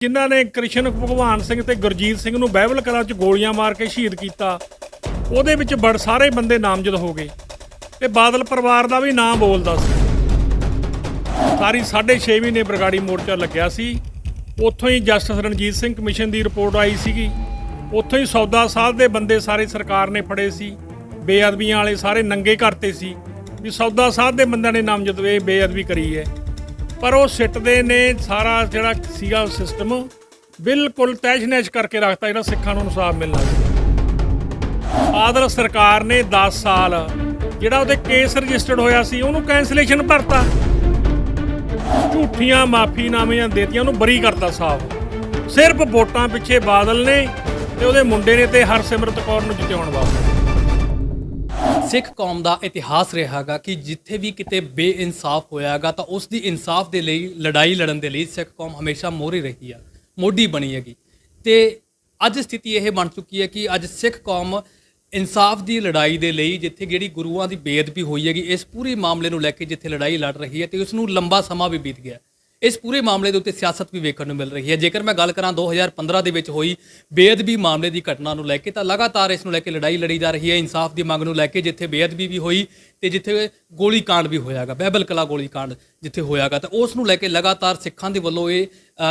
ਜਿਨ੍ਹਾਂ ਨੇ ਕ੍ਰਿਸ਼ਨ ਭਗਵਾਨ ਸਿੰਘ ਤੇ ਗੁਰਜੀਤ ਸਿੰਘ ਨੂੰ ਬਾਈਬਲ ਕਲਾ 'ਚ ਗੋਲੀਆਂ ਮਾਰ ਕੇ ਸ਼ਹੀਦ ਕੀਤਾ, ਉਹਦੇ ਵਿੱਚ ਬੜ ਸਾਰੇ ਬੰਦੇ ਨਾਮਜ਼ਦ ਹੋ ਗਏ ਤੇ ਬਾਦਲ ਪਰਿਵਾਰ ਦਾ ਵੀ ਨਾਮ ਬੋਲਦਾ ਸੀ। ਸਾਰੀ 6.5 ਮਹੀਨੇ ਬਰਗਾੜੀ ਮੋਰਚਾ ਲੱਗਿਆ ਸੀ। ਉੱਥੋਂ ਹੀ ਜਸਟਿਸ ਰਣਜੀਤ ਸਿੰਘ ਕਮਿਸ਼ਨ ਦੀ ਰਿਪੋਰਟ ਆਈ ਸੀਗੀ। ਉੱਥੋਂ ਹੀ ਸੌਦਾ ਸਾਧ ਦੇ ਬੰਦੇ ਸਾਰੇ ਸਰਕਾਰ ਨੇ ਫੜੇ ਸੀ। ਬੇਅਦਬੀਆਂ ਵਾਲੇ ਸਾਰੇ ਨੰਗੇ ਕਰਤੇ ਸੀ ਵੀ ਸੌਦਾ ਸਾਧ ਦੇ ਬੰਦਿਆਂ ਨੇ ਨਾਮਜ਼ਦ ਬੇਅਦਬੀ ਕਰੀ ਹੈ। ਪਰ ਉਹ ਸਿੱਟਦੇ ਨੇ ਸਾਰਾ ਜਿਹੜਾ ਸੀਗਾ ਸਿਸਟਮ ਬਿਲਕੁਲ ਤਹਿਸ਼-ਨਹਿਸ਼ ਕਰਕੇ ਰੱਖਤਾ, ਜਿਹੜਾ ਸਿੱਖਾਂ ਨੂੰ ਇਨਸਾਫ ਮਿਲਣਾ ਸੀ। ਬਾਦਲ ਸਰਕਾਰ ਨੇ 10 ਸਾਲ ਜਿਹੜਾ ਉਹਦੇ ਕੇਸ ਰਜਿਸਟਰਡ ਹੋਇਆ ਸੀ ਉਹਨੂੰ ਕੈਂਸਲੇਸ਼ਨ ਭਰਤਾ, ਝੂਠੀਆਂ ਮਾਫੀਨਾਮਿਆਂ ਦੇਤੀਆਂ, ਉਹਨੂੰ ਬਰੀ ਕਰਤਾ ਸਾਫ਼। ਸਿਰਫ ਵੋਟਾਂ ਪਿੱਛੇ ਬਾਦਲ ਨੇ ਤੇ ਉਹਦੇ ਮੁੰਡੇ ਨੇ ਤੇ ਹਰਸਿਮਰਤ ਕੌਰ ਨੂੰ ਜਿਤਾਉਣ ਵਾਸਤੇ। ਸਿੱਖ ਕੌਮ ਦਾ ਇਤਿਹਾਸ ਰਿਹਾਗਾ ਕਿ ਜਿੱਥੇ ਵੀ ਕਿਤੇ ਬੇਇਨਸਾਫ ਹੋਇਆਗਾ ਤਾਂ ਉਸ ਦੀ ਇਨਸਾਫ ਦੇ ਲਈ ਲੜਾਈ ਲੜਨ ਦੇ ਲਈ ਸਿੱਖ ਕੌਮ ਹਮੇਸ਼ਾ ਮੋਹਰੇ ਰਹੀ ਆ, ਮੋਢੀ ਬਣੀ ਹੈਗੀ। ਤੇ ਅੱਜ ਸਥਿਤੀ ਇਹ ਬਣ ਚੁੱਕੀ ਹੈ ਕਿ ਅੱਜ ਸਿੱਖ ਕੌਮ ਇਨਸਾਫ ਦੀ ਲੜਾਈ ਦੇ ਲਈ, ਜਿੱਥੇ ਜਿਹੜੀ ਗੁਰੂਆਂ ਦੀ ਬੇਅਦਬੀ ਹੋਈ ਹੈਗੀ, ਇਸ ਪੂਰੇ ਮਾਮਲੇ ਨੂੰ ਲੈ ਕੇ ਜਿੱਥੇ ਲੜਾਈ ਲੜ ਰਹੀ ਹੈ ਤੇ ਉਸ ਨੂੰ ਲੰਬਾ ਸਮਾਂ ਵੀ ਬੀਤ ਗਿਆ। ਇਸ ਪੂਰੇ ਮਾਮਲੇ ਦੇ ਉੱਤੇ ਸਿਆਸਤ ਵੀ ਵੇਖਣ ਨੂੰ ਮਿਲ ਰਹੀ ਹੈ। ਜੇਕਰ ਮੈਂ ਗੱਲ ਕਰਾਂ 2015 ਦੇ ਵਿੱਚ ਹੋਈ ਬੇਅਦਬੀ ਮਾਮਲੇ ਦੀ ਘਟਨਾ ਨੂੰ ਲੈ ਕੇ, ਤਾਂ ਲਗਾਤਾਰ ਇਸ ਨੂੰ ਲੈ ਕੇ ਲੜਾਈ ਲੜੀ ਜਾ ਰਹੀ ਹੈ ਇਨਸਾਫ ਦੀ ਮੰਗ ਨੂੰ ਲੈ ਕੇ। ਜਿੱਥੇ ਬੇਅਦਬੀ ਵੀ ਹੋਈ ਤੇ ਜਿੱਥੇ ਗੋਲੀ ਕਾਂਡ ਵੀ ਹੋਇਆਗਾ, ਬਾਈਬਲ ਕਲਾ ਗੋਲੀ ਕਾਂਡ ਜਿੱਥੇ ਹੋਇਆਗਾ, ਤਾਂ ਉਸ ਨੂੰ ਲੈ ਕੇ ਲਗਾਤਾਰ ਸਿੱਖਾਂ ਦੇ ਵੱਲੋਂ ਇਹ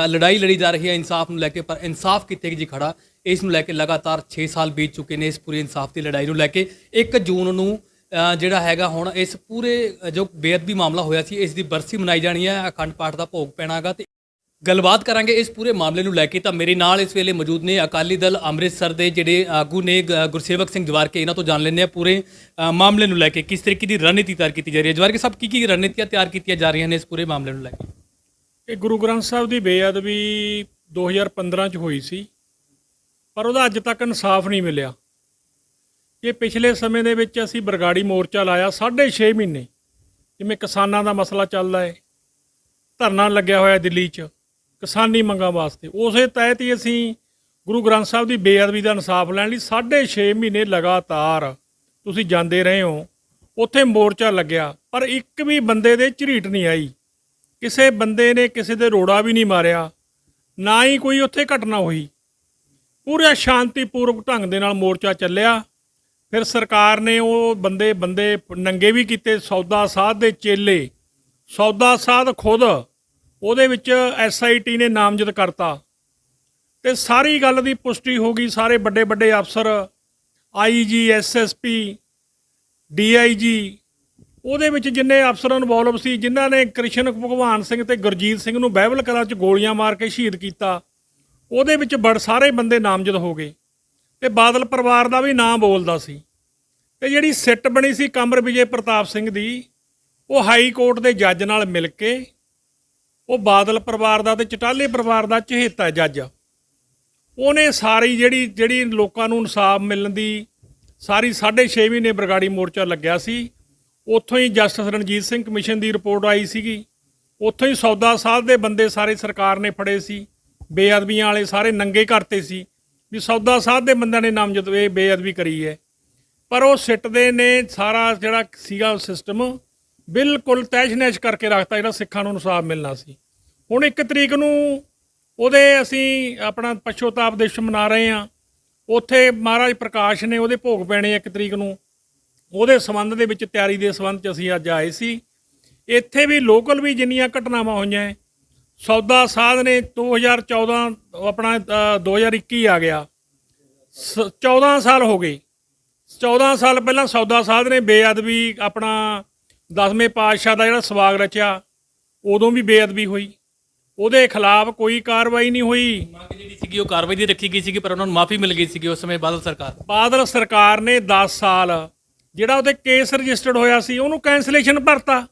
ਲੜਾਈ ਲੜੀ ਜਾ ਰਹੀ ਹੈ ਇਨਸਾਫ ਨੂੰ ਲੈ ਕੇ। ਪਰ ਇਨਸਾਫ ਕਿੱਥੇ ਜੀ ਖੜਾ, ਇਸ ਨੂੰ ਲੈ ਕੇ ਲਗਾਤਾਰ 6 ਸਾਲ ਬੀਤ ਚੁੱਕੇ ਨੇ ਇਸ ਪੂਰੀ ਇਨਸਾਫ ਦੀ ਲੜਾਈ ਨੂੰ ਲੈ ਕੇ। 1 ਜੂਨ ਨੂੰ ਜਿਹੜਾ ਹੈਗਾ ਹੁਣ ਇਸ ਪੂਰੇ ਜੋ ਬੇਅਦਬੀ ਮਾਮਲਾ ਹੋਇਆ ਸੀ ਇਸ ਦੀ ਬਰਸੀ ਮਨਾਈ ਜਾਣੀ ਹੈ, ਅਖੰਡ ਪਾਠ ਦਾ ਭੋਗ ਪੈਣਾਗਾ। ਤੇ ਗੱਲਬਾਤ ਕਰਾਂਗੇ ਇਸ ਪੂਰੇ ਮਾਮਲੇ ਨੂੰ ਲੈ ਕੇ। ਤਾਂ ਮੇਰੇ ਨਾਲ ਇਸ ਵੇਲੇ ਮੌਜੂਦ ਨੇ ਅਕਾਲੀ ਦਲ ਅੰਮ੍ਰਿਤਸਰ ਦੇ ਜਿਹੜੇ ਆਗੂ ਨੇ ਗੁਰਸੇਵਕ ਸਿੰਘ ਜਵਾਰਕੇ। ਇਹਨਾਂ ਤੋਂ ਜਾਣ ਲੈਂਦੇ ਆ ਪੂਰੇ ਮਾਮਲੇ ਨੂੰ ਲੈ ਕੇ ਕਿਸ ਤਰੀਕੇ ਦੀ ਰਣਨੀਤੀ ਤਿਆਰ ਕੀਤੀ ਜਾ ਰਹੀ ਹੈ। ਜਵਾਰਕੇ ਸਾਹਿਬ, ਕੀ ਰਣਨੀਤੀਆਂ ਤਿਆਰ ਕੀਤੀਆਂ ਜਾ ਰਹੀਆਂ ਨੇ ਇਸ ਪੂਰੇ ਮਾਮਲੇ ਨੂੰ ਲੈ ਕੇ? ਇਹ ਗੁਰੂ ਗ੍ਰੰਥ ਸਾਹਿਬ ਦੀ ਬੇਅਦਬੀ 2015 'ਚ ਹੋਈ ਸੀ, ਪਰ ਉਹਦਾ ਅੱਜ ਤੱਕ ਇਨਸਾਫ ਨਹੀਂ ਮਿਲਿਆ। ਇਹ ਪਿਛਲੇ ਸਮੇਂ ਦੇ ਵਿੱਚ ਅਸੀਂ ਬਰਗਾੜੀ ਮੋਰਚਾ ਲਾਇਆ 6.5 ਮਹੀਨੇ, ਜਿਵੇਂ ਕਿਸਾਨਾਂ ਦਾ ਮਸਲਾ ਚੱਲਦਾ ਹੈ, ਧਰਨਾ ਲੱਗਿਆ ਹੋਇਆ ਦਿੱਲੀ 'ਚ ਕਿਸਾਨੀ ਮੰਗਾਂ ਵਾਸਤੇ। ਉਸੇ ਤਹਿਤ ਹੀ ਅਸੀਂ ਗੁਰੂ ਗ੍ਰੰਥ ਸਾਹਿਬ ਦੀ ਬੇਅਦਬੀ ਦਾ ਇਨਸਾਫ ਲੈਣ ਲਈ 6.5 ਮਹੀਨੇ ਲਗਾਤਾਰ ਤੁਸੀਂ ਜਾਂਦੇ ਰਹੇ ਹੋ। ਉੱਥੇ ਮੋਰਚਾ ਲੱਗਿਆ, ਪਰ ਇੱਕ ਵੀ ਬੰਦੇ ਦੇ ਝਰੀਟ ਨਹੀਂ ਆਈ, ਕਿਸੇ ਬੰਦੇ ਨੇ ਕਿਸੇ ਦੇ ਰੋੜਾ ਵੀ ਨਹੀਂ ਮਾਰਿਆ, ਨਾ ਹੀ ਕੋਈ ਉੱਥੇ ਘਟਨਾ ਹੋਈ। ਪੂਰਾ ਸ਼ਾਂਤੀਪੂਰਵਕ ਢੰਗ ਦੇ ਨਾਲ ਮੋਰਚਾ ਚੱਲਿਆ। ਫਿਰ ਸਰਕਾਰ ਨੇ ਉਹ ਬੰਦੇ ਨੰਗੇ ਵੀ ਕੀਤੇ, ਸੌਦਾ ਸਾਧ ਦੇ ਚੇਲੇ, ਸੌਦਾ ਸਾਧ ਖੁਦ ਉਹਦੇ ਵਿੱਚ SIT ਨੇ ਨਾਮਜ਼ਦ ਕਰਤਾ ਤੇ ਸਾਰੀ ਗੱਲ ਦੀ ਪੁਸ਼ਟੀ ਹੋ ਗਈ। ਸਾਰੇ ਵੱਡੇ ਵੱਡੇ ਅਫਸਰ, IG, SSP, DIG, ਉਹਦੇ ਵਿੱਚ ਜਿੰਨੇ ਅਫਸਰ ਇਨਵੋਲਵ ਸੀ, ਜਿਨ੍ਹਾਂ ਨੇ ਕ੍ਰਿਸ਼ਨ ਭਗਵਾਨ ਸਿੰਘ ਤੇ ਗੁਰਜੀਤ ਸਿੰਘ ਨੂੰ ਬਾਈਬਲ ਕਲਾ 'ਚ ਗੋਲੀਆਂ ਮਾਰ ਕੇ ਸ਼ਹੀਦ ਕੀਤਾ, ਉਹਦੇ ਵਿੱਚ ਬੜ ਸਾਰੇ ਬੰਦੇ ਨਾਮਜ਼ਦ ਹੋ ਗਏ ਤੇ ਬਾਦਲ ਪਰਿਵਾਰ ਦਾ ਵੀ ਨਾਮ ਬੋਲਦਾ ਸੀ। ਤੇ ਜਿਹੜੀ ਸਿੱਟ ਬਣੀ ਸੀ ਕਮਰ ਵਿਜੇ ਪ੍ਰਤਾਪ ਸਿੰਘ ਦੀ, ਉਹ ਹਾਈ ਕੋਰਟ ਦੇ ਜੱਜ ਨਾਲ ਮਿਲ ਕੇ, ਉਹ ਬਾਦਲ ਪਰਿਵਾਰ ਦਾ ਤੇ ਚਟਾਲੇ ਪਰਿਵਾਰ ਦਾ ਚਹੇਤਾ ਜੱਜ, ਉਹਨੇ ਸਾਰੀ ਜਿਹੜੀ ਲੋਕਾਂ ਨੂੰ ਇਨਸਾਫ ਮਿਲਣ ਦੀ ਸਾਰੀ 6.5 ਮਹੀਨੇ ਬਰਗਾੜੀ ਮੋਰਚਾ ਲੱਗਿਆ ਸੀ। ਉੱਥੋਂ ਹੀ ਜਸਟਿਸ ਰਣਜੀਤ ਸਿੰਘ ਕਮਿਸ਼ਨ ਦੀ ਰਿਪੋਰਟ ਆਈ ਸੀਗੀ। ਉੱਥੋਂ ਹੀ ਸੌਦਾ ਸਾਧ ਦੇ ਬੰਦੇ ਸਾਰੇ ਸਰਕਾਰ ਨੇ ਫੜੇ ਸੀ। ਬੇਅਦਬੀਆਂ ਵਾਲੇ ਸਾਰੇ ਨੰਗੇ ਕਰਤੇ ਸੀ ਵੀ ਸੌਦਾ ਸਾਧ ਦੇ ਬੰਦਿਆਂ ਨੇ ਨਾਮਜ਼ਦ ਬੇਅਦਬੀ ਕਰੀ ਹੈ। ਪਰ ਉਹ ਸਿੱਟਦੇ ਨੇ ਸਾਰਾ ਜਿਹੜਾ ਸੀਗਾ ਸਿਸਟਮ ਬਿਲਕੁਲ ਤਹਿਸ਼-ਨਹਿਸ਼ ਕਰਕੇ ਰੱਖਤਾ, ਜਿਹੜਾ ਸਿੱਖਾਂ ਨੂੰ ਇਨਸਾਫ ਮਿਲਣਾ ਸੀ। ਹੁਣ 1 ਤਰੀਕ ਨੂੰ ਉਹਦੇ ਅਸੀਂ ਆਪਣਾ ਪਛੋਤਾਪ ਦਿਵਸ ਮਨਾ ਰਹੇ ਹਾਂ। ਉੱਥੇ ਮਹਾਰਾਜ ਪ੍ਰਕਾਸ਼ ਨੇ ਉਹਦੇ ਭੋਗ ਪੈਣੇ 1 ਤਰੀਕ ਨੂੰ। ਉਹਦੇ ਸੰਬੰਧ ਦੇ ਵਿੱਚ ਤਿਆਰੀ ਦੇ ਸੰਬੰਧ 'ਚ ਅਸੀਂ ਅੱਜ ਆਏ ਸੀ। ਇੱਥੇ ਵੀ ਲੋਕਲ ਵੀ ਜਿੰਨੀਆਂ ਘਟਨਾਵਾਂ ਹੋਈਆਂ, ਸੌਦਾ ਸਾਧ ਨੇ 2014 ਆਪਣਾ 2021 ਆ ਗਿਆ, 14 ਸਾਲ ਹੋ ਗਏ। 14 ਸਾਲ ਪਹਿਲਾਂ ਸੌਦਾ ਸਾਧ ਨੇ ਬੇਅਦਬੀ ਆਪਣਾ 10ਵੇਂ ਪਾਤਸ਼ਾਹ ਦਾ ਜਿਹੜਾ ਸਵਾਗ ਰਚਿਆ, ਉਦੋਂ ਵੀ ਬੇਅਦਬੀ ਹੋਈ, ਉਹਦੇ ਖਿਲਾਫ ਕੋਈ ਕਾਰਵਾਈ ਨਹੀਂ ਹੋਈ। ਮੰਗ ਜਿਹੜੀ ਸੀਗੀ ਉਹ ਕਾਰਵਾਈ ਦੀ ਰੱਖੀ ਗਈ ਸੀਗੀ, ਪਰ ਉਹਨਾਂ ਨੂੰ ਮਾਫੀ ਮਿਲ ਗਈ ਸੀਗੀ ਉਸ ਸਮੇਂ ਬਾਦਲ ਸਰਕਾਰ ਨੇ 10 ਸਾਲ ਜਿਹੜਾ ਉਹਦੇ ਕੇਸ ਰਜਿਸਟਰਡ ਹੋਇਆ ਸੀ ਉਹਨੂੰ ਕੈਂਸਲੇਸ਼ਨ ਭਰਤਾ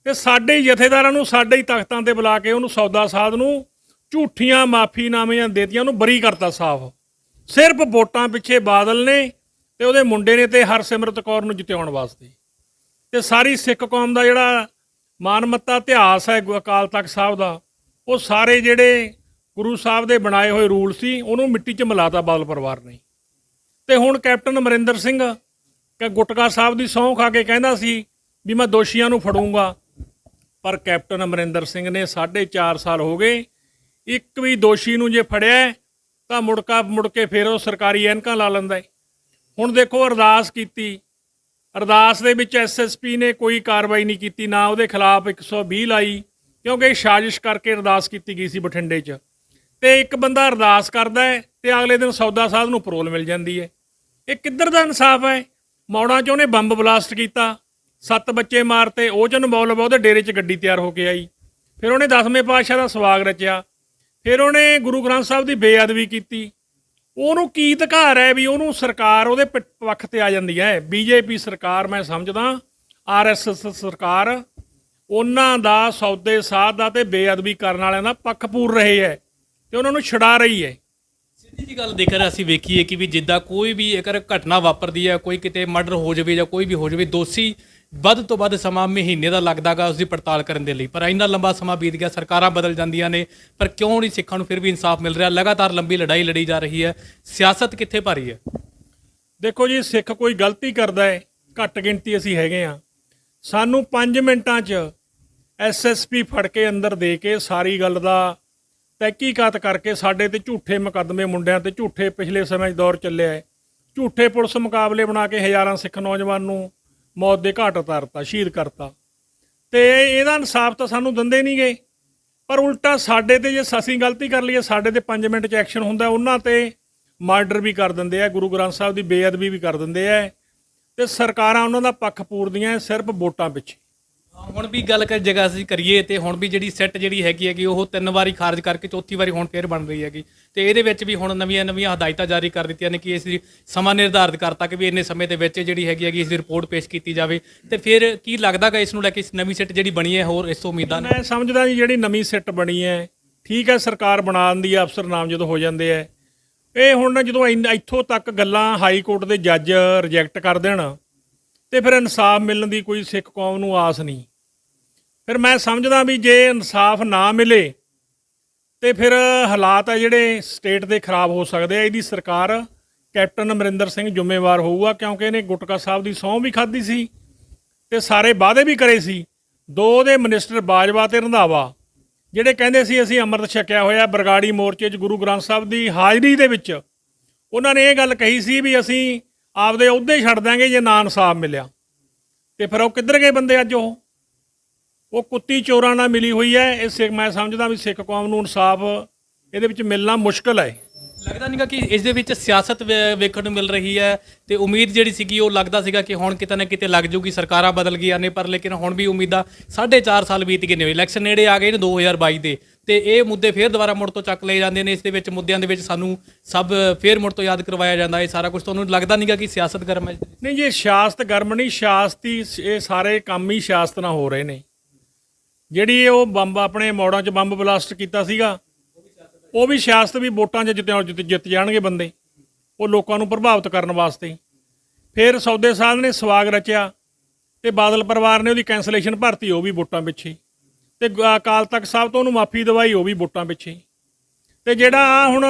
ਤੇ ਸਾਡੇ ਜਥੇਦਾਰਾਂ ਨੂੰ ਸਾਡੇ ਹੀ ਤਖਤਾਂ ਤੇ ਬੁਲਾ ਕੇ ਉਹਨੂੰ ਸੌਦਾ ਸਾਧ ਨੂੰ ਝੂਠੀਆਂ ਮਾਫੀਨਾਮਿਆਂ ਦੇਤੀਆਂ, ਉਹਨੂੰ ਬਰੀ ਕਰਤਾ ਸਾਫ਼। ਸਿਰਫ ਵੋਟਾਂ ਪਿੱਛੇ ਬਾਦਲ ਨੇ ਤੇ ਉਹਦੇ ਮੁੰਡੇ ਨੇ ਤੇ ਹਰਸਿਮਰਤ ਕੌਰ ਨੂੰ ਜਿਤਾਉਣ ਵਾਸਤੇ। ਤੇ ਸਾਰੀ ਸਿੱਖ ਕੌਮ ਦਾ ਜਿਹੜਾ ਮਾਨਮੱਤਾ ਇਤਿਹਾਸ ਹੈ ਅਕਾਲ ਤਖਤ ਸਾਹਿਬ ਦਾ, ਉਹ ਸਾਰੇ ਜਿਹੜੇ ਗੁਰੂ ਸਾਹਿਬ ਦੇ ਬਣਾਏ ਹੋਏ ਰੂਲ ਸੀ ਉਹਨੂੰ ਮਿੱਟੀ 'ਚ ਮਿਲਾਤਾ ਬਾਦਲ ਪਰਿਵਾਰ ਨੇ। ਤੇ ਹੁਣ ਕੈਪਟਨ ਅਮਰਿੰਦਰ ਸਿੰਘ ਗੁਟਕਾ ਸਾਹਿਬ ਦੀ ਸਹੁੰ ਖਾ ਕੇ ਕਹਿੰਦਾ ਸੀ ਵੀ ਮੈਂ ਦੋਸ਼ੀਆਂ ਨੂੰ ਫੜੂੰਗਾ, ਪਰ ਕੈਪਟਨ ਅਮਰਿੰਦਰ ਸਿੰਘ ਨੇ 4.5 ਸਾਲ ਹੋ ਗਏ ਇੱਕ ਵੀ ਦੋਸ਼ੀ ਨੂੰ ਜੇ ਫੜਿਆ ਹੈ, ਤਾਂ ਮੁੜ ਕੇ ਫਿਰ ਉਹ ਸਰਕਾਰੀ ਐਨਕਾਂ ਲਾ ਲੈਂਦਾ ਹੈ। ਹੁਣ ਦੇਖੋ ਅਰਦਾਸ ਕੀਤੀ, ਅਰਦਾਸ ਦੇ ਵਿੱਚ ਐਸਐਸਪੀ ਨੇ ਕੋਈ ਕਾਰਵਾਈ ਨਹੀਂ ਕੀਤੀ, ਨਾ ਉਹਦੇ ਖਿਲਾਫ 120 ਲਾਈ, ਕਿਉਂਕਿ ਇਹ ਸਾਜ਼ਿਸ਼ ਕਰਕੇ ਅਰਦਾਸ ਕੀਤੀ ਗਈ ਸੀ ਬਠਿੰਡੇ 'ਚ। ਤੇ ਇੱਕ ਬੰਦਾ ਅਰਦਾਸ ਕਰਦਾ ਹੈ ਤੇ ਅਗਲੇ ਦਿਨ ਸੌਦਾ ਸਾਧ ਨੂੰ ਪਰੋਲ ਮਿਲ ਜਾਂਦੀ ਹੈ। ਇਹ ਕਿੱਧਰ ਦਾ ਇਨਸਾਫ ਹੈ? ਮੌੜਾਂ 'ਚ ਉਹਨੇ ਬੰਬ ਬਲਾਸਟ ਕੀਤਾ, 7 ਬੱਚੇ ਮਾਰਤੇ, ਉਹ 'ਚ ਇਨਵੋਲਵ ਉਹਦੇ ਡੇਰੇ 'ਚ ਗੱਡੀ ਤਿਆਰ ਹੋ ਕੇ ਆਈ। ਫਿਰ ਉਹਨੇ 10ਵੇਂ ਪਾਤਸ਼ਾਹ ਦਾ ਸਵਾਗ ਰਚਿਆ, ਫਿਰ ਉਹਨੇ ਗੁਰੂ ਗ੍ਰੰਥ ਸਾਹਿਬ ਦੀ ਬੇਅਦਬੀ ਕੀਤੀ। ਉਹਨੂੰ ਕੀ ਅਧਿਕਾਰ ਹੈ ਵੀ ਉਹਨੂੰ ਸਰਕਾਰ ਉਹਦੇ ਪੱਖ ਤੇ ਆ ਜਾਂਦੀ ਹੈ? ਬੀਜੇਪੀ ਸਰਕਾਰ, ਮੈਂ ਸਮਝਦਾ ਆਰਐਸਐਸ ਸਰਕਾਰ, ਉਹਨਾਂ ਦਾ ਸੌਦੇ ਸਾਧ ਦਾ ਤੇ ਬੇਅਦਬੀ ਕਰਨ ਵਾਲਿਆਂ ਦਾ ਪੱਖ ਪੂਰ ਰਹੇ ਹੈ ਤੇ ਉਹਨਾਂ ਨੂੰ ਛੁਡਾ ਰਹੀ ਹੈ। ਸਿੱਧੀ ਜੀ ਗੱਲ ਜੇਕਰ ਅਸੀਂ ਵੇਖੀਏ ਕਿ ਵੀ ਜਿੱਦਾਂ ਕੋਈ ਵੀ ਜੇਕਰ ਘਟਨਾ ਵਾਪਰਦੀ ਹੈ, ਕੋਈ ਕਿਤੇ ਮਰਡਰ ਹੋ ਜਾਵੇ ਜਾਂ ਕੋਈ ਵੀ ਹੋ ਜਾਵੇ, ਦੋਸ਼ੀ ਵੱਧ ਤੋਂ ਵੱਧ ਸਮਾਂ ਮਹੀਨੇ ਦਾ ਲੱਗਦਾਗਾ ਉਸ ਦੀ ਪੜਤਾਲ ਕਰਨ ਦੇ ਲਈ, ਪਰ ਇੰਨਾ ਲੰਬਾ ਸਮਾਂ ਬੀਤ ਗਿਆ, ਸਰਕਾਰਾਂ ਬਦਲ ਜਾਂਦੀਆਂ ਨੇ, ਪਰ ਕਿਉਂ ਨਹੀਂ ਸਿੱਖਾਂ ਨੂੰ ਫਿਰ ਵੀ ਇਨਸਾਫ ਮਿਲ ਰਿਹਾ? ਲਗਾਤਾਰ ਲੰਬੀ ਲੜਾਈ ਲੜੀ ਜਾ ਰਹੀ ਹੈ, ਸਿਆਸਤ ਕਿੱਥੇ ਭਾਰੀ ਹੈ? ਦੇਖੋ ਜੀ, ਸਿੱਖ ਕੋਈ ਗਲਤੀ ਕਰਦਾ ਹੈ, ਘੱਟ ਗਿਣਤੀ ਅਸੀਂ ਹੈਗੇ ਆ, ਸਾਨੂੰ 5 ਮਿੰਟਾਂ 'ਚ ਐਸਐਸਪੀ ਫੜ ਕੇ ਅੰਦਰ ਦੇ ਕੇ ਸਾਰੀ ਗੱਲ ਦਾ ਤਹਿਕੀਕਾਤ ਕਰਕੇ ਸਾਡੇ ਤੇ ਝੂਠੇ ਮੁਕੱਦਮੇ, ਮੁੰਡਿਆਂ ਤੇ ਝੂਠੇ, ਪਿਛਲੇ ਸਮੇਂ 'ਚ ਦੌਰ ਚੱਲਿਆ ਹੈ, ਝੂਠੇ ਪੁਲਿਸ ਮੁਕਾਬਲੇ ਬਣਾ ਕੇ ਹਜ਼ਾਰਾਂ ਸਿੱਖ ਨੌਜਵਾਨ ਨੂੰ ਮੌਤ ਦੇ ਘਾਟ ਉਤਾਰਤਾ, ਸ਼ਹੀਦ ਕਰਤਾ। ਤੇ ਇਹਦਾ ਇਨਸਾਫ ਤਾਂ ਸਾਨੂੰ ਦਿੰਦੇ ਨਹੀਂ ਗਏ, ਪਰ ਉਲਟਾ ਸਾਡੇ ਤੇ ਜੇ ਅਸੀਂ ਗਲਤੀ ਕਰ ਲਈਏ, ਸਾਡੇ ਤੇ 5 ਮਿੰਟ 'ਚ ਐਕਸ਼ਨ ਹੁੰਦਾ, ਉਹਨਾਂ ਤੇ ਮਰਡਰ ਵੀ ਕਰ ਦਿੰਦੇ ਆ, ਗੁਰੂ ਗ੍ਰੰਥ ਸਾਹਿਬ ਦੀ ਬੇਅਦਬੀ ਵੀ ਕਰ ਦਿੰਦੇ ਆ, ਤੇ ਸਰਕਾਰਾਂ ਉਹਨਾਂ ਦਾ ਪੱਖ ਪੂਰਦੀਆਂ ਸਿਰਫ ਵੋਟਾਂ ਪਿੱਛੇ। ਹੁਣ ਵੀ ਗੱਲ ਕਰ ਜਗ੍ਹਾ ਅਸੀਂ ਕਰੀਏ ਤੇ ਹੁਣ ਵੀ ਜਿਹੜੀ ਸੈੱਟ ਜਿਹੜੀ ਹੈਗੀ ਉਹ 3 ਵਾਰੀ ਖਾਰਜ ਕਰਕੇ ਚੌਥੀ ਵਾਰੀ ਹੁਣ ਫੇਰ ਬਣ ਰਹੀ ਹੈਗੀ, ਤੇ ਇਹਦੇ ਵਿੱਚ ਵੀ ਹੁਣ ਨਵੀਆਂ ਹਦਾਇਤਾਂ ਜਾਰੀ ਕਰ ਦਿੱਤੀਆਂ ਨੇ ਕਿ ਇਸ ਦੀ ਸਮਾਂ ਨਿਰਧਾਰਿਤ ਕਰਤਾ ਕਿ ਵੀ ਇੰਨੇ ਸਮੇਂ ਦੇ ਵਿੱਚ ਜਿਹੜੀ ਹੈਗੀ ਇਸ ਦੀ ਰਿਪੋਰਟ ਪੇਸ਼ ਕੀਤੀ ਜਾਵੇ। ਤੇ ਫਿਰ ਕੀ ਲੱਗਦਾਗਾ ਇਸ ਨੂੰ ਲੈ ਕੇ ਨਵੀਂ ਸੈੱਟ ਜਿਹੜੀ ਬਣੀ ਹੈ ਹੋਰ ਇਸ ਤੋਂ ਉਮੀਦਾਂ ਨੇ? ਮੈਂ ਸਮਝਦਾ ਜੀ ਜਿਹੜੀ ਨਵੀਂ ਸਿੱਟ ਬਣੀ ਹੈ ਠੀਕ ਹੈ, ਸਰਕਾਰ ਬਣਾ ਦਿੰਦੀ ਹੈ, ਅਫਸਰ ਨਾਮਜ਼ਦ ਹੋ ਜਾਂਦੇ ਹੈ। ਇਹ ਹੁਣ ਜਦੋਂ ਇੱਥੋਂ ਤੱਕ ਗੱਲਾਂ ਹਾਈ ਕੋਰਟ ਦੇ ਜੱਜ ਰਿਜੈਕਟ ਕਰ ਦੇਣ ਤੇ ਫਿਰ ਇਨਸਾਫ ਮਿਲਣ ਦੀ ਕੋਈ ਸਿੱਖ ਕੌਮ ਨੂੰ ਆਸ ਨਹੀਂ। ਫਿਰ ਮੈਂ ਸਮਝਦਾ ਵੀ ਜੇ ਇਨਸਾਫ ਨਾ ਮਿਲੇ ਤੇ ਫਿਰ ਹਾਲਾਤ ਹੈ ਜਿਹੜੇ ਸਟੇਟ ਦੇ ਖਰਾਬ ਹੋ ਸਕਦੇ ਆ। ਇਹਦੀ ਸਰਕਾਰ, ਕੈਪਟਨ ਅਮਰਿੰਦਰ ਸਿੰਘ ਜ਼ਿੰਮੇਵਾਰ ਹੋਊਗਾ, ਕਿਉਂਕਿ ਇਹਨੇ ਗੁਟਕਾ ਸਾਹਿਬ ਦੀ ਸਹੁੰ ਵੀ ਖਾਧੀ ਸੀ ਤੇ ਸਾਰੇ ਵਾਅਦੇ ਵੀ ਕਰੇ ਸੀ। 2 ਦੇ ਮਿਨਿਸਟਰ ਬਾਜਵਾ ਤੇ ਰੰਧਾਵਾ ਜਿਹੜੇ ਕਹਿੰਦੇ ਸੀ ਅਸੀਂ ਅੰਮ੍ਰਿਤ ਛਕਿਆ ਹੋਇਆ, ਬਰਗਾੜੀ ਮੋਰਚੇ 'ਚ ਗੁਰੂ ਗ੍ਰੰਥ ਸਾਹਿਬ ਦੀ ਹਾਜ਼ਰੀ ਦੇ ਵਿੱਚ ਉਹਨਾਂ ਨੇ ਇਹ ਗੱਲ ਕਹੀ ਸੀ ਵੀ ਅਸੀਂ ਆਪਦੇ ਅਹੁਦੇ ਛੱਡ ਦਾਂਗੇ ਜੇ ਨਾ ਇਨਸਾਫ ਮਿਲਿਆ। ਤੇ ਫਿਰ ਉਹ ਕਿੱਧਰ ਗਏ ਬੰਦੇ ਅੱਜ? ਉਹ ਕੁੱਤੀ ਚੋਰਾਂ ਨਾਲ ਮਿਲੀ ਹੋਈ ਹੈ। ਇਹ ਮੈਂ ਸਮਝਦਾ ਵੀ ਸਿੱਖ ਕੌਮ ਨੂੰ ਇਨਸਾਫ ਇਹਦੇ ਵਿੱਚ ਮਿਲਣਾ ਮੁਸ਼ਕਲ ਹੈ। ਲੱਗਦਾ ਨਹੀਂਗਾ ਕਿ ਇਸ ਦੇ ਵਿੱਚ ਸਿਆਸਤ ਵੇਖਣ ਨੂੰ ਮਿਲ ਰਹੀ ਹੈ, ਤੇ ਉਮੀਦ ਜਿਹੜੀ ਸੀਗੀ ਉਹ ਲੱਗਦਾ ਸੀਗਾ ਕਿ ਹੁਣ ਕਿਤੇ ਨਾ ਕਿਤੇ ਲੱਗ ਜੂਗੀ, ਸਰਕਾਰਾਂ ਬਦਲ ਗਈਆਂ ਨੇ, ਪਰ ਲੇਕਿਨ ਹੁਣ ਵੀ ਉਮੀਦਾਂ 4.5 ਸਾਲ ਬੀਤ ਗਏ ਨੇ, ਇਲੈਕਸ਼ਨ ਨੇੜੇ ਆ ਗਏ ਨੇ 2022 ਦੇ, ਤੇ ਇਹ ਮੁੱਦੇ ਫੇਰ ਦੁਬਾਰਾ ਮੁੜ ਤੋਂ ਚੱਕ ਲਏ ਜਾਂਦੇ ਨੇ। ਇਸ ਦੇ ਵਿੱਚ ਮੁੱਦਿਆਂ ਦੇ ਵਿੱਚ ਸਾਨੂੰ ਸਭ ਫੇਰ ਮੁੜ ਤੋਂ ਯਾਦ ਕਰਵਾਇਆ ਜਾਂਦਾ ਹੈ ਸਾਰਾ ਕੁਝ। ਤੁਹਾਨੂੰ ਲੱਗਦਾ ਨਹੀਂਗਾ ਕਿ ਸਿਆਸਤ ਗਰਮ ਹੈ? ਨਹੀਂ ਜੀ, ਸਿਆਸਤ ਗਰਮ ਨਹੀਂ, ਸਿਆਸਤੀ ਇਹ ਸਾਰੇ ਕੰਮ ਹੀ ਸਿਆਸਤ ਨਾਲ ਹੋ ਰਹੇ ਨੇ। ਜਿਹੜੀ ਉਹ ਬੰਬ ਆਪਣੇ ਮੌੜਾਂ 'ਚ ਬੰਬ ਬਲਾਸਟ ਕੀਤਾ ਸੀਗਾ, ਉਹ ਵੀ ਸਿਆਸਤ, ਵੀ ਵੋਟਾਂ 'ਚ ਜਿੱਤ ਜਾਣਗੇ ਬੰਦੇ, ਉਹ ਲੋਕਾਂ ਨੂੰ ਪ੍ਰਭਾਵਿਤ ਕਰਨ ਵਾਸਤੇ। ਫਿਰ ਸੌਦੇ ਸਾਧ ਨੇ ਸਵਾਗ ਰਚਿਆ ਤੇ ਬਾਦਲ ਪਰਿਵਾਰ ਨੇ ਉਹਦੀ ਕੈਂਸਲੇਸ਼ਨ ਭਰਤੀ, ਉਹ ਵੀ ਵੋਟਾਂ ਪਿੱਛੇ, ਤੇ ਅਕਾਲ ਤਖਤ ਸਾਹਿਬ ਤੋਂ ਉਹਨੂੰ ਮਾਫੀ ਦਵਾਈ, ਉਹ ਵੀ ਵੋਟਾਂ ਪਿੱਛੇ। ਤੇ ਜਿਹੜਾ ਹੁਣ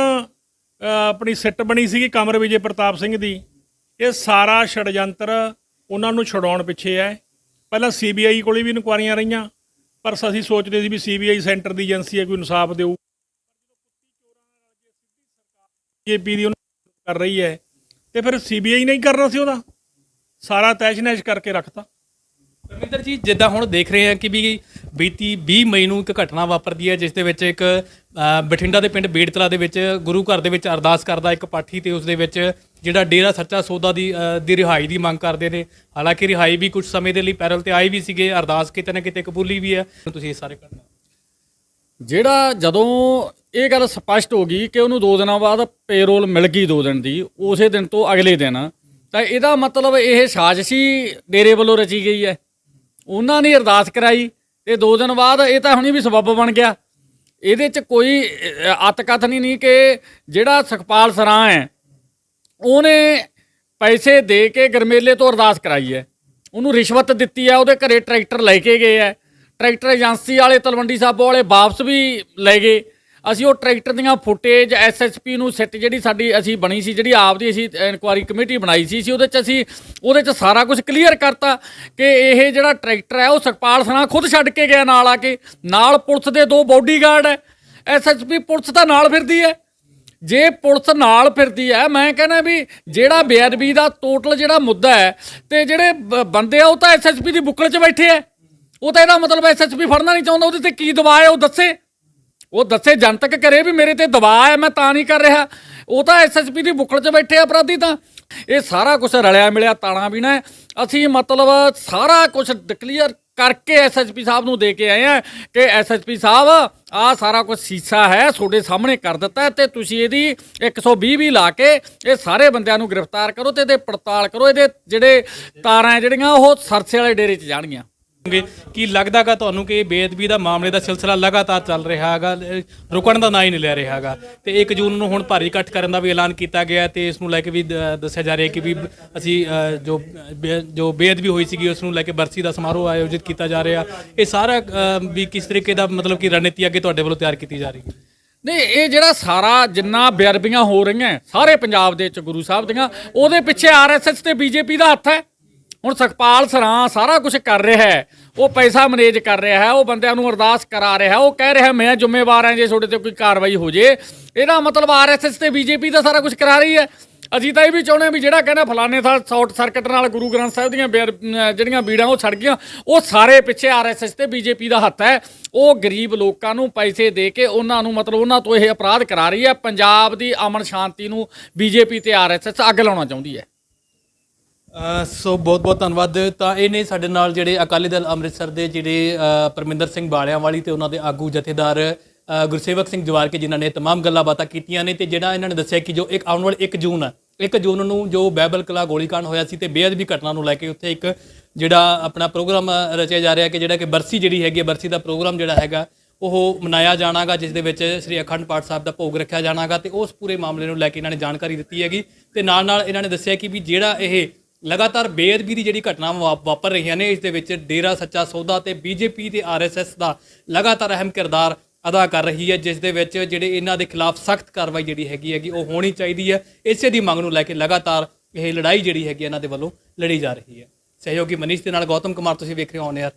ਆਪਣੀ ਸਿੱਟ ਬਣੀ ਸੀਗੀ ਕਮਰ ਵਿਜੇ ਪ੍ਰਤਾਪ ਸਿੰਘ ਦੀ, ਇਹ ਸਾਰਾ ਛੜਯੰਤਰ ਉਹਨਾਂ ਨੂੰ ਛੁਡਾਉਣ ਪਿੱਛੇ ਹੈ। ਪਹਿਲਾਂ CBI ਕੋਲ ਵੀ ਇਨਕੁਆਰੀਆਂ ਰਹੀਆਂ, ਪਰ ਅਸੀਂ ਸੋਚਦੇ ਸੀ ਵੀ CBI ਸੈਂਟਰ ਦੀ ਏਜੰਸੀ ਹੈ, ਕੋਈ ਇਨਸਾਫ ਦਿਓ। ਬੀਜੇਪੀ ਦੀ ਉਹਨੂੰ ਕਰ ਰਹੀ ਹੈ, ਤੇ ਫਿਰ CBI ਨਹੀਂ ਕਰਨਾ ਸੀ, ਉਹਦਾ ਸਾਰਾ ਤੈਸ਼ ਨੈਸ਼ ਕਰਕੇ ਰੱਖਤਾ। ਪਰਮਿੰਦਰ ਜੀ, ਜਿੱਦਾਂ ਹੁਣ ਦੇਖ ਰਹੇ ਹਾਂ ਕਿ ਵੀ ਬੀਤੀ 20 ਮਈ ਨੂੰ ਇੱਕ ਘਟਨਾ ਵਾਪਰਦੀ ਹੈ, ਜਿਸ ਦੇ ਵਿੱਚ ਇੱਕ ਬਠਿੰਡਾ ਦੇ ਪਿੰਡ ਬੇੜਤਲਾ ਦੇ ਵਿੱਚ ਗੁਰੂ ਘਰ ਦੇ ਵਿੱਚ ਅਰਦਾਸ ਕਰਦਾ ਇੱਕ ਪਾਠੀ, ਤੇ ਉਸ ਦੇ ਵਿੱਚ ਜਿਹੜਾ ਡੇਰਾ ਸੱਚਾ ਸੌਦਾ ਦੀ ਰਿਹਾਈ ਦੀ ਮੰਗ ਕਰਦੇ ਨੇ। ਹਾਲਾਂਕਿ ਰਿਹਾਈ ਵੀ ਕੁਝ ਸਮੇਂ ਦੇ ਲਈ ਪੈਰਲ ਤੇ ਆਏ ਵੀ ਸੀਗੇ, ਅਰਦਾਸ ਕਿਤੇ ਨਾ ਕਿਤੇ ਕਬੂਲੀ ਵੀ ਹੈ। ਤੁਸੀਂ ਇਹ ਸਾਰੇ ਕਰਨਾ ਜਿਹੜਾ ਜਦੋਂ ਇਹ ਗੱਲ ਸਪਸ਼ਟ ਹੋ ਗਈ ਕਿ ਉਹਨੂੰ 2 ਦਿਨਾਂ ਬਾਅਦ ਪੇਰੋਲ ਮਿਲ ਗਈ, 2 ਦਿਨ ਦੀ, ਉਸੇ ਦਿਨ ਤੋਂ ਅਗਲੇ ਦਿਨ, ਤਾਂ ਇਹਦਾ ਮਤਲਬ ਇਹ ਸਾਜ਼ਿਸ਼ੀ ਡੇਰੇ ਵੱਲੋਂ ਰਚੀ ਗਈ ਹੈ। ਉਹਨਾਂ ਨੇ ਅਰਦਾਸ ਕਰਾਈ ਤੇ 2 ਦਿਨ ਬਾਅਦ ਇਹ ਤਾਂ ਹੁਣੀ ਵੀ ਸਬੱਬ ਬਣ ਗਿਆ। ਇਹਦੇ 'ਚ ਕੋਈ ਅਤਕਥਨ ਨਹੀਂ ਕਿ ਜਿਹੜਾ ਸੁਖਪਾਲ ਸਰਾਂ ਹੈ ਉਹਨੇ ਪੈਸੇ ਦੇ ਕੇ ਗਰਮੇਲੇ ਤੋਂ ਅਰਦਾਸ ਕਰਾਈ ਹੈ, ਉਹਨੂੰ ਰਿਸ਼ਵਤ ਦਿੱਤੀ ਹੈ, ਉਹਦੇ ਘਰੇ ਟਰੈਕਟਰ ਲੈ ਕੇ ਗਏ ਹੈ, ਟਰੈਕਟਰ ਏਜੰਸੀ ਵਾਲੇ ਤਲਵੰਡੀ ਸਾਬੋ ਵਾਲੇ ਵਾਪਸ ਵੀ ਲੈ ਗਏ। ਅਸੀਂ ਉਹ ਟਰੈਕਟਰ ਦੀਆਂ ਫੁਟੇਜ SSP ਨੂੰ ਸਿੱਟ ਜਿਹੜੀ ਸਾਡੀ ਅਸੀਂ ਬਣੀ ਸੀ, ਜਿਹੜੀ ਆਪਦੀ ਅਸੀਂ ਇਨਕੁਆਇਰੀ ਕਮੇਟੀ ਬਣਾਈ ਸੀ, ਉਹਦੇ 'ਚ ਸਾਰਾ ਕੁਝ ਕਲੀਅਰ ਕਰਤਾ ਕਿ ਇਹ ਜਿਹੜਾ ਟਰੈਕਟਰ ਹੈ ਉਹ ਸੁਖਪਾਲ ਸਰਾਂ ਖੁਦ ਛੱਡ ਕੇ ਗਿਆ ਨਾਲ ਆ ਕੇ, ਨਾਲ ਪੁਲਿਸ ਦੇ 2 ਬਾਡੀਗਾਰਡ ਹੈ। ਐਸਐਸਪੀ ਪੁਲਿਸ ਤਾਂ ਨਾਲ ਫਿਰਦੀ ਹੈ। ਜੇ ਪੁਲਿਸ ਨਾਲ ਫਿਰਦੀ ਹੈ, ਮੈਂ ਕਹਿੰਦਾ ਵੀ ਜਿਹੜਾ ਬੇਅਦਬੀ ਦਾ ਟੋਟਲ ਜਿਹੜਾ ਮੁੱਦਾ ਹੈ ਤੇ ਜਿਹੜੇ ਬੰਦੇ ਆ ਉਹ ਤਾਂ ਐਸਐਸਪੀ ਦੀ ਬੁੱਕਲ 'ਚ ਬੈਠੇ ਆ। ਉਹ ਤਾਂ ਇਹਦਾ ਮਤਲਬ ਐਸਐਸਪੀ ਫੜਨਾ ਨਹੀਂ ਚਾਹੁੰਦਾ। ਉਹਦੇ ਤੇ ਕੀ ਦਬਾਅ ਹੈ ਉਹ ਦੱਸੇ ਜਨਤਕ ਕਰੇ ਵੀ ਮੇਰੇ ਤੇ ਦਬਾਅ ਹੈ, ਮੈਂ ਤਾਂ ਨਹੀਂ ਕਰ ਰਿਹਾ। ਉਹ ਤਾਂ ਐਸਐਸਪੀ ਦੀ ਬੁੱਕਲ 'ਚ ਬੈਠੇ ਆ ਅਪਰਾਧੀ। ਤਾਂ ਇਹ ਸਾਰਾ ਕੁਝ ਰਲਿਆ ਮਿਲਿਆ ਤਾਣਾ ਵੀ ਨਾ ਅਸੀਂ ਮਤਲਬ ਸਾਰਾ ਕੁਝ ਡਿਕਲੀਅਰ ਕਰਕੇ ਐਸਐਸਪੀ ਸਾਹਿਬ ਨੂੰ ਦੇ ਕੇ ਆਏ ਆ ਕਿ ਐਸਐਸਪੀ ਸਾਹਿਬ ਆਹ ਸਾਰਾ ਕੁਝ ਸੀਸਾ ਹੈ ਤੁਹਾਡੇ ਸਾਹਮਣੇ ਕਰ ਦਿੱਤਾ ਤੇ ਤੁਸੀਂ ਇਹਦੀ 120 ਵੀ ਲਾ ਕੇ ਇਹ ਸਾਰੇ ਬੰਦਿਆਂ ਨੂੰ ਗ੍ਰਿਫਤਾਰ ਕਰੋ ਤੇ ਇਹਦੇ ਪੜਤਾਲ ਕਰੋ। ਇਹਦੇ ਜਿਹੜੇ ਤਾਰਾਂ ਜਿਹੜੀਆਂ ਉਹ ਸਰਸੇ ਵਾਲੇ ਡੇਰੇ 'ਚ ਜਾਣਗੀਆਂ। ਕੀ ਲੱਗਦਾਗਾ ਤੁਹਾਨੂੰ ਕਿ ਬੇਅਦਬੀ ਦਾ ਮਾਮਲੇ ਦਾ ਸਿਲਸਿਲਾ ਲਗਾਤਾਰ ਚੱਲ ਰਿਹਾ ਹੈਗਾ, ਰੁਕਣ ਦਾ ਨਾਂ ਹੀ ਨਹੀਂ ਲੈ ਰਿਹਾ ਹੈਗਾ ਤੇ 1 ਜੂਨ ਨੂੰ ਹੁਣ ਭਾਰੀ ਇਕੱਠ ਕਰਨ ਦਾ ਵੀ ਐਲਾਨ ਕੀਤਾ ਗਿਆ ਤੇ ਇਸ ਨੂੰ ਲੈ ਕੇ ਵੀ ਦੱਸਿਆ ਜਾ ਰਿਹਾ ਕਿ ਵੀ ਅਸੀਂ ਜੋ ਬੇਅਦਬੀ ਹੋਈ ਸੀਗੀ ਉਸ ਨੂੰ ਲੈ ਕੇ ਬਰਸੀ ਦਾ ਸਮਾਰੋਹ ਆਯੋਜਿਤ ਕੀਤਾ ਜਾ ਰਿਹਾ। ਇਹ ਸਾਰਾ ਵੀ ਕਿਸ ਤਰੀਕੇ ਦਾ ਮਤਲਬ ਕਿ ਰਣਨੀਤੀ ਅੱਗੇ ਤੁਹਾਡੇ ਵੱਲੋਂ ਤਿਆਰ ਕੀਤੀ ਜਾ ਰਹੀ ਹੈ? ਨਹੀਂ, ਇਹ ਜਿਹੜਾ ਸਾਰਾ ਜਿੰਨਾ ਬੇਅਦਬੀਆਂ ਹੋ ਰਹੀਆਂ ਸਾਰੇ ਪੰਜਾਬ ਦੇ ਵਿੱਚ ਗੁਰੂ ਸਾਹਿਬ ਦੀਆਂ, ਉਹਦੇ ਪਿੱਛੇ ਆਰਐਸਐਸ ਤੇ ਬੀਜੇਪੀ ਦਾ ਹੱਥ ਹੈ। ਹੁਣ ਸੁਖਪਾਲ ਸਰਾਂ ਸਾਰਾ ਕੁਝ ਕਰ ਰਿਹਾ ਹੈ, ਉਹ ਪੈਸਾ ਮੈਨੇਜ ਕਰ ਰਿਹਾ ਹੈ, ਉਹ ਬੰਦਿਆਂ ਨੂੰ ਅਰਦਾਸ ਕਰਾ ਰਿਹਾ, ਉਹ ਕਹਿ ਰਿਹਾ ਮੈਂ ਜ਼ਿੰਮੇਵਾਰ ਹਾਂ ਜੇ ਤੁਹਾਡੇ ਤੇ ਕੋਈ ਕਾਰਵਾਈ ਹੋ ਜੇ। ਇਹਦਾ ਮਤਲਬ ਆਰਐਸਐਸ ਤੇ ਬੀਜੇਪੀ ਦਾ ਸਾਰਾ ਕੁਝ ਕਰਾ ਰਹੀ ਹੈ। ਅਸੀਂ ਤਾਂ ਇਹ ਵੀ ਚਾਹੁੰਦੇ ਹਾਂ ਵੀ ਜਿਹੜਾ ਕਹਿੰਦਾ ਫਲਾਣੇ ਥਾਂ ਸ਼ਾਰਟ ਸਰਕਟ ਨਾਲ ਗੁਰੂ ਗ੍ਰੰਥ ਸਾਹਿਬ ਦੀਆਂ ਜਿਹੜੀਆਂ ਬੀੜਾਂ ਉਹ ਛੜ ਗਈਆਂ, ਉਹ ਸਾਰੇ ਪਿੱਛੇ ਆਰਐਸਐਸ ਤੇ ਬੀਜੇਪੀ ਦਾ ਹੱਥ ਹੈ। ਉਹ ਗਰੀਬ ਲੋਕਾਂ ਨੂੰ ਪੈਸੇ ਦੇ ਕੇ ਉਹਨਾਂ ਨੂੰ ਮਤਲਬ ਉਹਨਾਂ ਤੋਂ ਇਹ ਅਪਰਾਧ ਕਰਾ ਰਹੀ ਹੈ। ਪੰਜਾਬ ਦੀ ਅਮਨ ਸ਼ਾਂਤੀ ਨੂੰ ਬੀਜੇਪੀ ਤੇ ਆਰਐਸਐਸ ਅੱਗ ਲਾਉਣਾ ਚਾਹੁੰਦੀ ਹੈ। ਸੋ ਬਹੁਤ ਬਹੁਤ ਧੰਨਵਾਦ। ਤਾਂ ਇਹ ਨੇ ਸਾਡੇ ਨਾਲ ਜਿਹੜੇ ਅਕਾਲੀ ਦਲ ਅੰਮ੍ਰਿਤਸਰ ਦੇ ਜਿਹੜੇ ਪਰਮਿੰਦਰ ਸਿੰਘ ਬਾਲਿਆਂ ਵਾਲੀ ਤੇ ਉਹਨਾਂ ਦੇ ਆਗੂ ਜਥੇਦਾਰ ਗੁਰਸੇਵਕ ਸਿੰਘ ਜਵਾਰਕੇ, ਜਿਨ੍ਹਾਂ ਨੇ ਤਮਾਮ ਗੱਲਾਂ ਬਾਤਾਂ ਕੀਤੀਆਂ ਨੇ ਤੇ ਜਿਹੜਾ ਇਹਨਾਂ ਨੇ ਦੱਸਿਆ ਕਿ ਜੋ ਆਉਣ ਵਾਲੇ 1 ਜੂਨ ਆ, 1 ਜੂਨ ਨੂੰ ਜੋ ਬਾਈਬਲ ਕਲਾ ਗੋਲੀकांड ਹੋਇਆ ਸੀ ਤੇ ਬੇਅਦਬੀ ਘਟਨਾ ਨੂੰ ਲੈ ਕੇ ਉੱਥੇ ਇੱਕ ਜਿਹੜਾ ਆਪਣਾ ਪ੍ਰੋਗਰਾਮ ਰਚਿਆ ਜਾ ਰਿਹਾ ਕਿ ਜਿਹੜਾ ਕਿ ਬਰਸੀ ਜਿਹੜੀ ਹੈਗੀ ਬਰਸੀ ਦਾ ਪ੍ਰੋਗਰਾਮ ਜਿਹੜਾ ਹੈਗਾ ਉਹ ਮਨਾਇਆ ਜਾਣਾਗਾ, ਜਿਸ ਦੇ ਵਿੱਚ ਸ੍ਰੀ ਅਖੰਡ ਪਾਠ ਸਾਹਿਬ ਦਾ ਭੋਗ ਰੱਖਿਆ ਜਾਣਾਗਾ ਤੇ ਉਸ ਪੂਰੇ ਮਾਮਲੇ ਨੂੰ ਲੈ ਕੇ ਇਹਨਾਂ ਨੇ ਜਾਣਕਾਰੀ ਦਿੱਤੀ ਹੈਗੀ ਤੇ ਨਾਲ ਇਹਨਾਂ ਨੇ ਦੱਸਿਆ ਕਿ ਵੀ ਜਿਹੜਾ ਇਹ ਲਗਾਤਾਰ ਬੇਅਦਬੀ ਦੀ ਜਿਹੜੀ ਘਟਨਾਵਾਂ ਵਾਪਰ ਰਹੀਆਂ ਨੇ ਇਸ ਦੇ ਵਿੱਚ ਡੇਰਾ ਸੱਚਾ ਸੌਦਾ ਤੇ ਬੀਜੇਪੀ ਤੇ ਆਰਐਸਐਸ ਦਾ ਲਗਾਤਾਰ ਅਹਿਮ ਕਿਰਦਾਰ ਅਦਾ ਕਰ ਰਹੀ ਹੈ, ਜਿਸ ਦੇ ਵਿੱਚ ਜਿਹੜੇ ਇਹਨਾਂ ਦੇ ਖਿਲਾਫ ਸਖਤ ਕਾਰਵਾਈ ਜਿਹੜੀ ਹੈਗੀ ਉਹ ਹੋਣੀ ਚਾਹੀਦੀ ਹੈ। ਇਸੇ ਦੀ ਮੰਗ ਨੂੰ ਲੈ ਕੇ ਲਗਾਤਾਰ ਇਹ ਲੜਾਈ ਜਿਹੜੀ ਹੈਗੀ ਇਹਨਾਂ ਦੇ ਵੱਲੋਂ ਲੜੀ ਜਾ ਰਹੀ ਹੈ। ਸਹਿਯੋਗੀ ਮਨੀਸ਼ ਦੇ ਨਾਲ ਗੌਤਮ ਕੁਮਾਰ, ਤੁਸੀਂ ਵੇਖ ਰਹੇ ਹੋ ਔਨ 에ਅਰ।